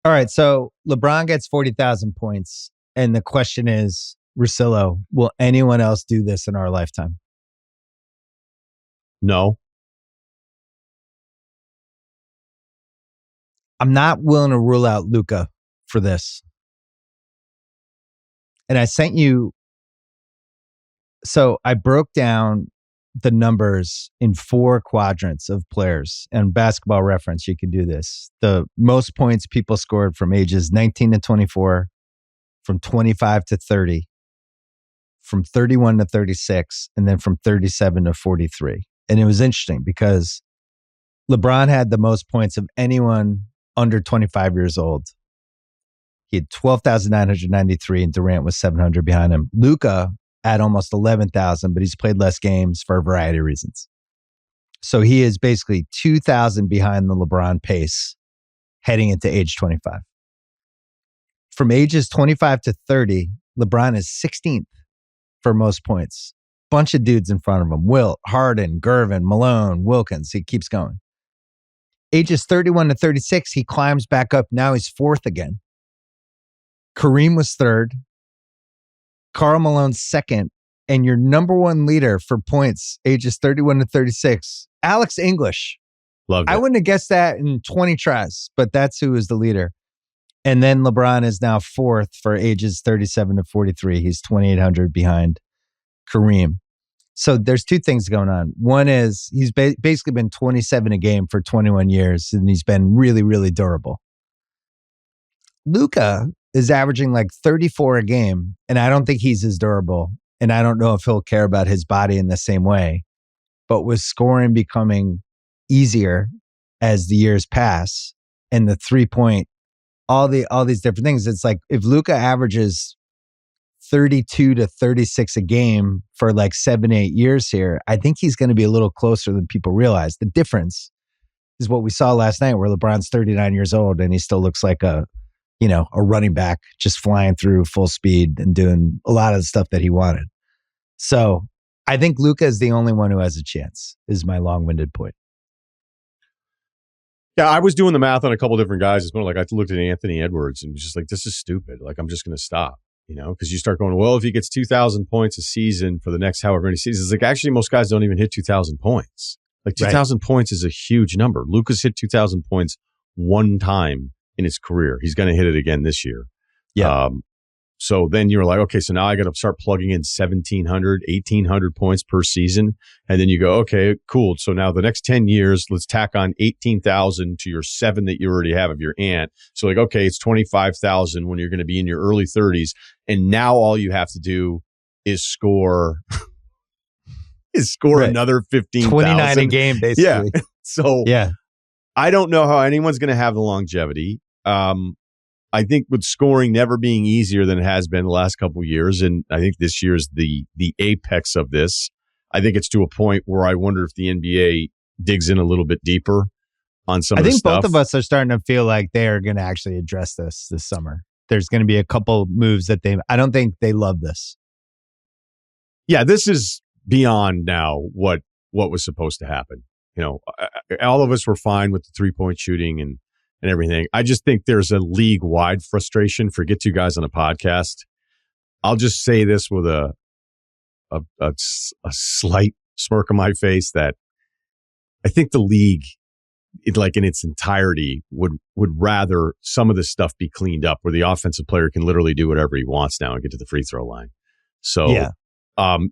All right, so LeBron gets 40,000 points, and the question is, Russillo, will anyone else do this in our lifetime? No. I'm not willing to rule out Luka for this. And I sent you, so I broke down the numbers in 4 quadrants of players. And Basketball Reference, you can do this. The most points people scored from ages 19 to 24, from 25 to 30, from 31 to 36, and then from 37 to 43. And it was interesting because LeBron had the most points of anyone under 25 years old. He had 12,993 and Durant was 700 behind him. Luka at almost 11,000, but he's played less games for a variety of reasons. So he is basically 2,000 behind the LeBron pace heading into age 25. From ages 25 to 30, LeBron is 16th for most points. Bunch of dudes in front of him. Wilt, Harden, Gervin, Malone, Wilkins. He keeps going. Ages 31 to 36, he climbs back up. Now he's 4th again. Kareem was 3rd. Karl Malone's 2nd. And your number 1 leader for points, ages 31 to 36, Alex English. Loved it. I wouldn't have guessed that in 20 tries, but that's who is the leader. And then LeBron is now 4th for ages 37 to 43. He's 2,800 behind Kareem. So there's 2 things going on. One is he's basically been 27 a game for 21 years, and he's been really, really durable. Luka is averaging like 34 a game, and I don't think he's as durable. And I don't know if he'll care about his body in the same way. But with scoring becoming easier as the years pass, and the 3-point, all these different things, it's like if Luka averages 32 to 36 a game for like 7-8 years here, I think he's going to be a little closer than people realize. The difference is what we saw last night where LeBron's 39 years old and he still looks like a running back just flying through full speed and doing a lot of the stuff that he wanted. So I think Luka is the only one who has a chance, is my long-winded point. Yeah, I was doing the math on a couple different guys. It's more like I looked at Anthony Edwards and was just like, this is stupid. Like, I'm just going to stop, because you start going, well, if he gets 2,000 points a season for the next however many seasons, like actually most guys don't even hit 2,000 points. Like 2,000 points is a huge number. Luka's hit 2,000 points one time in his career. He's going to hit it again this year. Yeah. So then you're like, okay, so now I got to start plugging in 1,700, 1,800 points per season. And then you go, okay, cool. So now the next 10 years, let's tack on 18,000 to your 7 that you already have of your aunt. So like, okay, it's 25,000 when you're going to be in your early 30s. And now all you have to do is score Right. another 15,000. 29 a game, basically. Yeah. So yeah. I don't know how anyone's going to have the longevity. I think with scoring never being easier than it has been the last couple of years, and I think this year is the apex of this. I think it's to a point where I wonder if the NBA digs in a little bit deeper on some of the stuff. I think both of us are starting to feel like they are going to actually address this summer. There's going to be a couple moves that I don't think they love this. Yeah, this is beyond now what was supposed to happen. All of us were fine with the 3-point shooting and everything. I just think there's a league-wide frustration. Forget 2 guys on a podcast. I'll just say this with a slight smirk on my face that I think the league, in its entirety, would rather some of this stuff be cleaned up where the offensive player can literally do whatever he wants now and get to the free throw line. So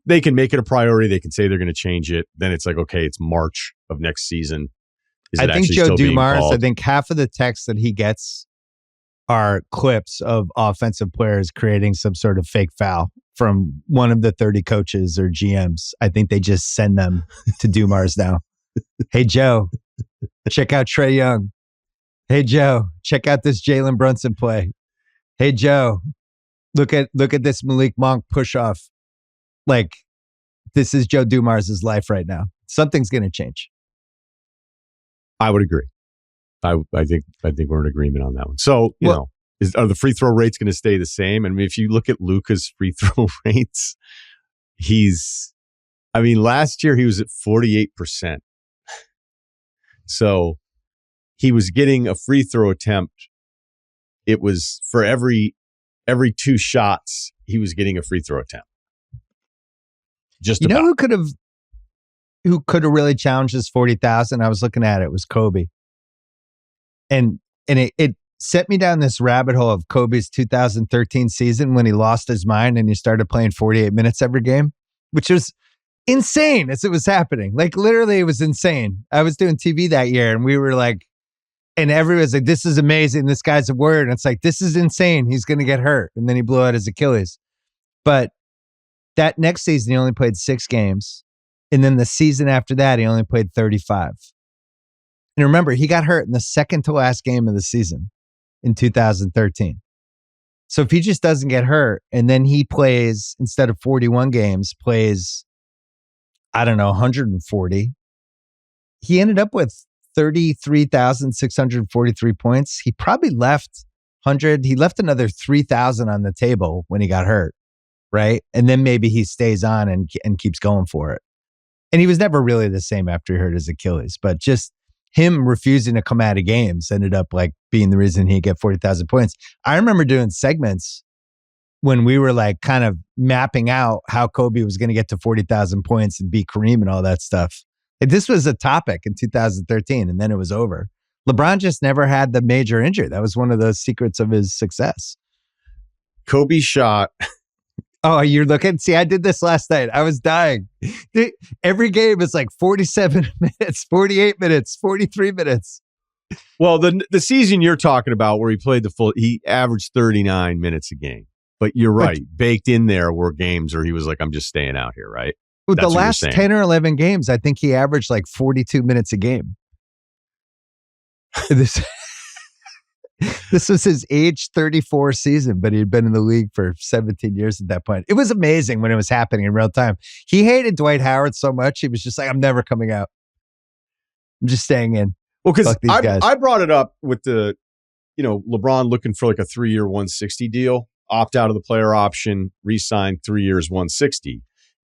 they can make it a priority. They can say they're going to change it. Then it's like, okay, it's March of next season. I think Joe Dumars, I think half of the texts that he gets are clips of offensive players creating some sort of fake foul from one of the 30 coaches or GMs. I think they just send them to Dumars now. Hey, Joe, check out Trae Young. Hey, Joe, check out this Jalen Brunson play. Hey, Joe, look at this Malik Monk push off. Like, this is Joe Dumars' life right now. Something's going to change. I would agree. I think we're in agreement on that one. So, are the free throw rates going to stay the same? I mean, if you look at Luka's free throw rates, last year he was at 48%. So he was getting a free throw attempt it was for every 2 shots, he was getting a free throw attempt. Just you know about. who could have really challenged this 40,000? I was looking at it was Kobe. And it set me down this rabbit hole of Kobe's 2013 season when he lost his mind and he started playing 48 minutes every game, which was insane as it was happening. Like literally it was insane. I was doing TV that year and we were like, and everyone was like, this is amazing. This guy's a word. And it's like, this is insane. He's going to get hurt. And then he blew out his Achilles. But that next season, he only played 6 games. And then the season after that, he only played 35. And remember, he got hurt in the second to last game of the season in 2013. So if he just doesn't get hurt and then he plays, instead of 41 games, plays, I don't know, 140, he ended up with 33,643 points. He probably left he left another 3,000 on the table when he got hurt, right? And then maybe he stays on and keeps going for it. And he was never really the same after he hurt his Achilles, but just him refusing to come out of games ended up like being the reason he get 40,000 points. I remember doing segments when we were like kind of mapping out how Kobe was going to get to 40,000 points and beat Kareem and all that stuff. This was a topic in 2013 and then it was over. LeBron just never had the major injury. That was one of those secrets of his success. Kobe shot. Oh, you're looking? See, I did this last night. I was dying. Every game is like 47 minutes, 48 minutes, 43 minutes. Well, the season you're talking about where he played he averaged 39 minutes a game. But you're right. Baked in there were games where he was like, I'm just staying out here, right? With the last 10 or 11 games, I think he averaged like 42 minutes a game. This was his age 34 season, but he'd been in the league for 17 years at that point. It was amazing when it was happening in real time. He hated Dwight Howard so much. He was just like, I'm never coming out. I'm just staying in. Well, because I brought it up with the, LeBron looking for like a 3-year 160 deal, opt out of the player option, re-sign 3 years 160.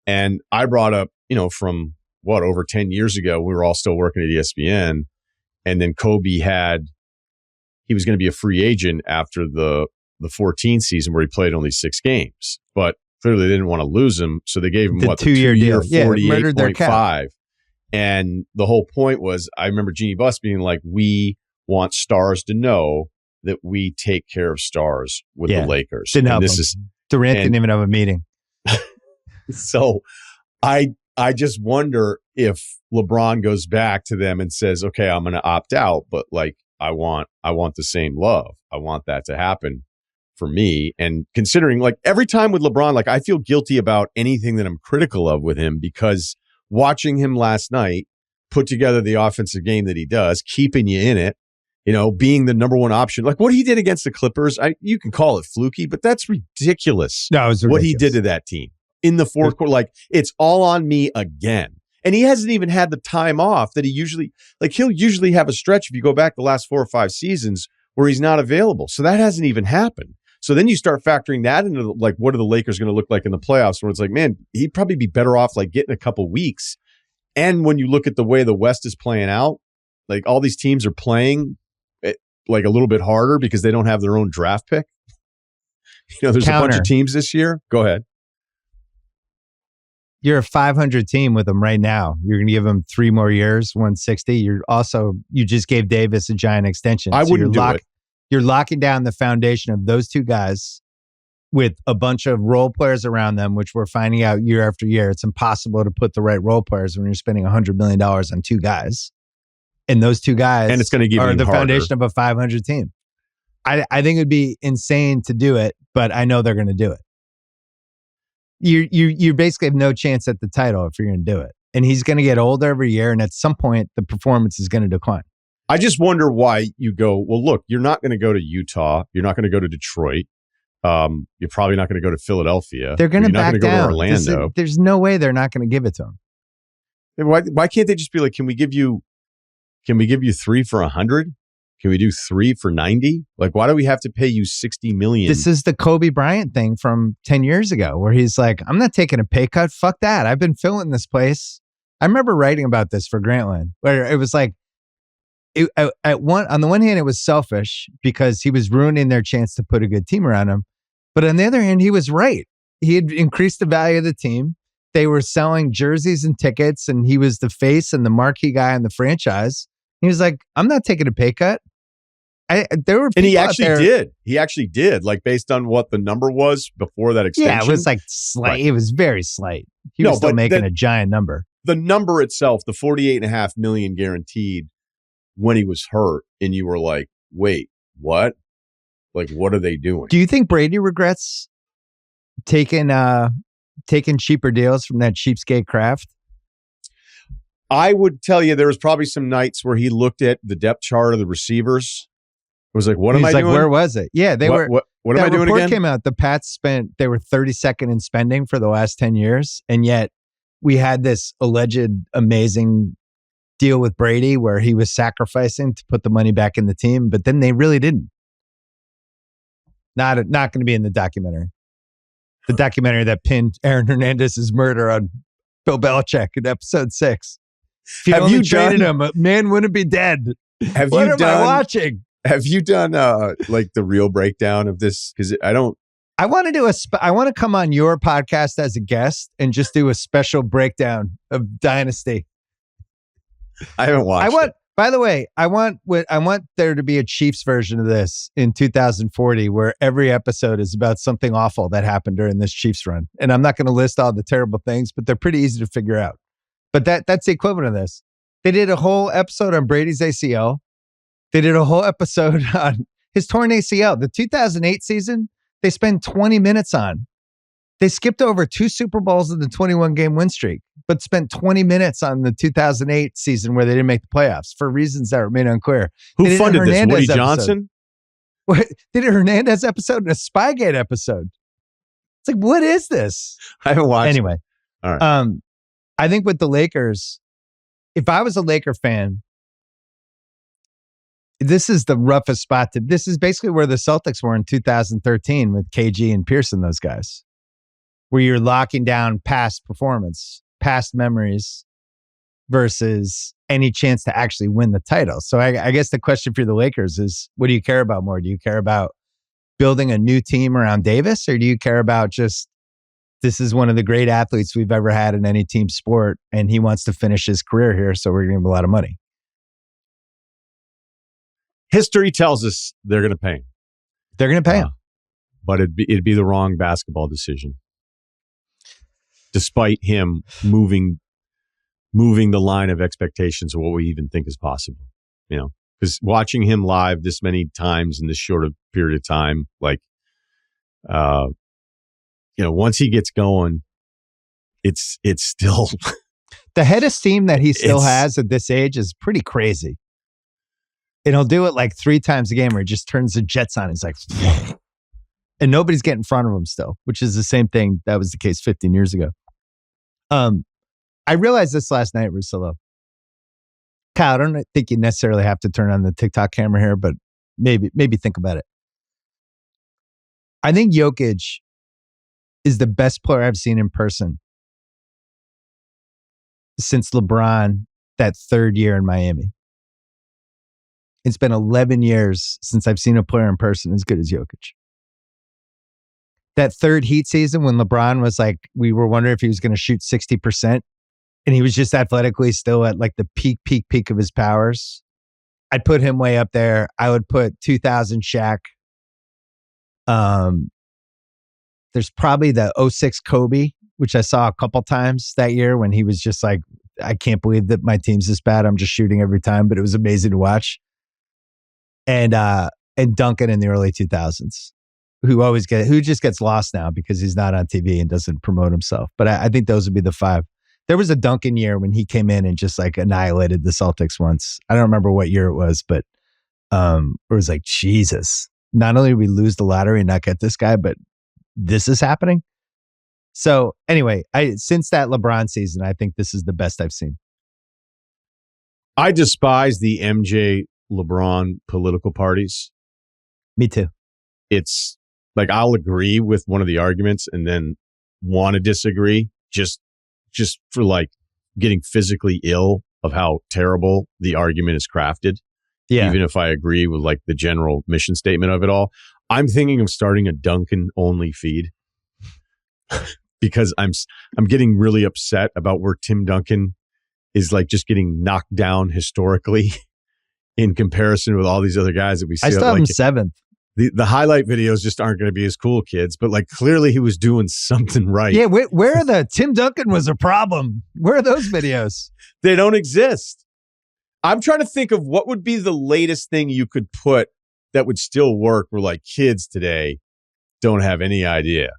And I brought up, from over 10 years ago, we were all still working at ESPN. And then Kobe he was going to be a free agent after the 14 season where he played only 6 games. But clearly they didn't want to lose him. So they gave him the 2-year deal, 48.5. And the whole point was, I remember Jeannie Buss being like, we want stars to know that we take care of stars with the Lakers. Didn't help him. Durant didn't even have a meeting. So I just wonder if LeBron goes back to them and says, okay, I'm going to opt out, but like, I want the same love. I want that to happen for me. And considering like every time with LeBron, like I feel guilty about anything that I'm critical of with him because watching him last night put together the offensive game that he does, keeping you in it, being the number one option, like what he did against the Clippers, you can call it fluky, but that's ridiculous. No, it was ridiculous. What he did to that team in the fourth quarter. Like it's all on me again. And he hasn't even had the time off that he'll usually have a stretch if you go back the last 4 or 5 seasons where he's not available. So that hasn't even happened. So then you start factoring that into like, what are the Lakers going to look like in the playoffs? Where it's like, man, he'd probably be better off like getting a couple weeks. And when you look at the way the West is playing out, like all these teams are playing like a little bit harder because they don't have their own draft pick. There's a bunch of teams this year. Go ahead. You're a 500 team with them right now. You're going to give them 3 more years, 160. You just gave Davis a giant extension. I wouldn't do it. You're locking down the foundation of those 2 guys with a bunch of role players around them, which we're finding out year after year. It's impossible to put the right role players when you're spending $100 million on 2 guys. And those 2 guys and it's going to give are the harder. Foundation of a 500 team. I think it would be insane to do it, but I know they're going to do it. You basically have no chance at the title if you're going to do it. And he's going to get older every year. And at some point, the performance is going to decline. I just wonder why you go, well, look, you're not going to go to Utah. You're not going to go to Detroit. You're probably not going to go to Philadelphia. They're going to back down. Go to Orlando. There's no way they're not going to give it to him. Why can't they just be like, can we give you 3 for 100? Can we do 3 for 90? Like, why do we have to pay you $60 million? This is the Kobe Bryant thing from 10 years ago where he's like, I'm not taking a pay cut. Fuck that. I've been filling this place. I remember writing about this for Grantland where it was like, on the one hand, it was selfish because he was ruining their chance to put a good team around him. But on the other hand, he was right. He had increased the value of the team. They were selling jerseys and tickets, and he was the face and the marquee guy in the franchise. He was like, I'm not taking a pay cut. There were, and he actually did. He actually did, like based on what the number was before that extension. Yeah, it was like slight. Right. It was very slight. He was still making a giant number. The number itself, the $48.5 million guaranteed when he was hurt, and you were like, wait, what? Like, what are they doing? Do you think Brady regrets taking cheaper deals from that cheapskate Kraft? I would tell you there was probably some nights where he looked at the depth chart of the receivers. It was like, what am I doing? Where was it? Yeah, they were. What am I doing again? That report came out. The Pats they were 32nd in spending for the last 10 years. And yet we had this alleged amazing deal with Brady where he was sacrificing to put the money back in the team. But then they really didn't. Not going to be in the documentary. The documentary that pinned Aaron Hernandez's murder on Bill Belichick in episode 6. If you only traded him, man wouldn't be dead. What am I watching? Have you done like the real breakdown of this? Because I don't. I want to do I want to come on your podcast as a guest and just do a special breakdown of Dynasty. I haven't watched it. By the way, I want there to be a Chiefs version of this in 2040 where every episode is about something awful that happened during this Chiefs run. And I'm not going to list all the terrible things, but they're pretty easy to figure out. But that's the equivalent of this. They did a whole episode on Brady's ACL. They did a whole episode on his torn ACL. The 2008 season, they spent 20 minutes on. They skipped over 2 Super Bowls in the 21-game win streak, but spent 20 minutes on the 2008 season where they didn't make the playoffs for reasons that remain unclear. Who funded this? Woody Johnson? They did a Hernandez episode and a Spygate episode. It's like, what is this? I haven't watched Anyway, it. All right. I think with the Lakers, if I was a Laker fan, this is the roughest spot this is basically where the Celtics were in 2013 with KG and Pearson, those guys, where you're locking down past performance, past memories versus any chance to actually win the title. So I guess the question for the Lakers is, what do you care about more? Do you care about building a new team around Davis, or do you care about just, this is one of the great athletes we've ever had in any team sport, and he wants to finish his career here, so we're going to give him a lot of money? History tells us they're going to pay him. They're going to pay him. But it'd be the wrong basketball decision. Despite him moving the line of expectations of what we even think is possible. You know, because watching him live this many times in this short period of time, like, once he gets going, it's still the head of steam that he still has at this age is pretty crazy. And he'll do it like 3 times a game where he just turns the jets on. He's like, and nobody's getting in front of him still, which is the same thing that was the case 15 years ago. I realized this last night, Russillo. Kyle, I don't think you necessarily have to turn on the TikTok camera here, but maybe think about it. I think Jokic is the best player I've seen in person since LeBron, that 3rd year in Miami. It's been 11 years since I've seen a player in person as good as Jokic. That 3rd Heat season when LeBron was like, we were wondering if he was going to shoot 60%, and he was just athletically still at like the peak of his powers. I'd put him way up there. I would put 2000 Shaq. There's probably the 06 Kobe, which I saw a couple times that year when he was just like, I can't believe that my team's this bad. I'm just shooting every time, but it was amazing to watch. And Duncan in the early 2000s, who just gets lost now because he's not on TV and doesn't promote himself. But I think those would be the 5. There was a Duncan year when he came in and just like annihilated the Celtics once. I don't remember what year it was, but it was like, Jesus, not only did we lose the lottery and not get this guy, but this is happening. So anyway, since that LeBron season, I think this is the best I've seen. I despise the MJ LeBron political parties. Me too. It's like, I'll agree with one of the arguments and then want to disagree just for like getting physically ill of how terrible the argument is crafted. Yeah. Even if I agree with like the general mission statement of it all. I'm thinking of starting a Duncan only feed because I'm getting really upset about where Tim Duncan is like just getting knocked down historically in comparison with all these other guys that we see. I still have like, him 7th. The highlight videos just aren't going to be as cool, kids. But like clearly he was doing something right. Yeah, where are the Tim Duncan was a problem? Where are those videos? They don't exist. I'm trying to think of what would be the latest thing you could put that would still work where like kids today don't have any idea.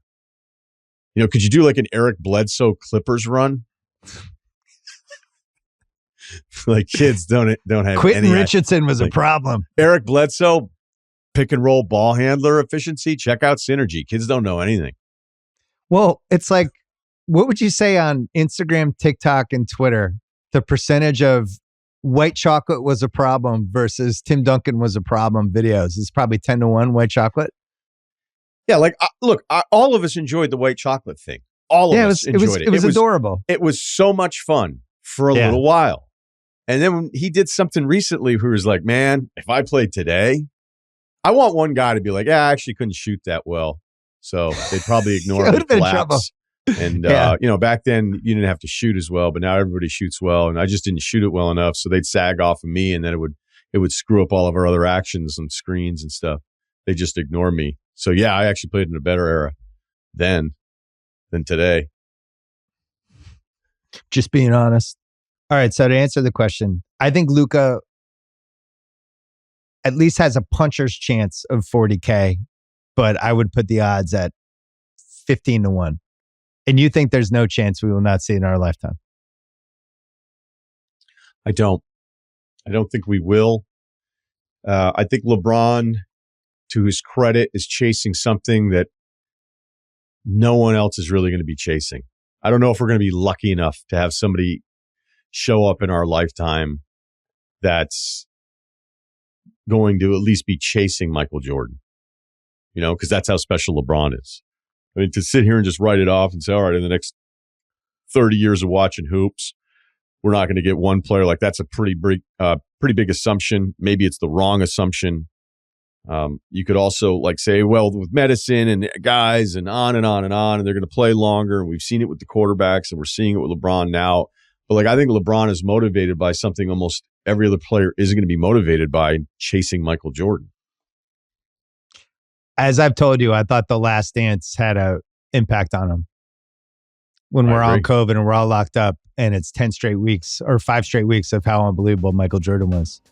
You know, could you do like an Eric Bledsoe Clippers run? Like kids don't have Quentin any Richardson was like, a problem. Eric Bledsoe, pick and roll ball handler efficiency. Check out Synergy. Kids don't know anything. Well, it's like, what would you say on Instagram, TikTok, and Twitter? The percentage of white chocolate was a problem versus Tim Duncan was a problem videos is probably 10-1 white chocolate. Yeah, like look, all of us enjoyed the white chocolate thing. All of us enjoyed it. It was adorable. It was so much fun for a little while. And then when he did something recently who was like, man, if I played today, I want one guy to be like, yeah, I actually couldn't shoot that well. So they'd probably ignore me, collapse. And, you know, back then you didn't have to shoot as well, but now everybody shoots well. And I just didn't shoot it well enough. So they'd sag off of me and then it would screw up all of our other actions and screens and stuff. They just ignore me. So yeah, I actually played in a better era then than today. Just being honest. All right. So to answer the question, I think Luka at least has a puncher's chance of 40K, but I would put the odds at 15-1. And you think there's no chance we will not see it in our lifetime? I don't think we will. I think LeBron, to his credit, is chasing something that no one else is really going to be chasing. I don't know if we're going to be lucky enough to have somebody show up in our lifetime that's going to at least be chasing Michael Jordan, you know, because that's how special LeBron is. I mean, to sit here and just write it off and say, all right, in the next 30 years of watching hoops, we're not going to get one player, like that's a pretty big assumption. Maybe it's the wrong assumption. You could also like say, well, with medicine and guys and on and on and on, and they're going to play longer. And we've seen it with the quarterbacks and we're seeing it with LeBron now. But like, I think LeBron is motivated by something almost every other player isn't going to be motivated by, chasing Michael Jordan. As I've told you, I thought The Last Dance had an impact on him. When we're on COVID and we're all locked up and it's 10 straight weeks or 5 straight weeks of how unbelievable Michael Jordan was.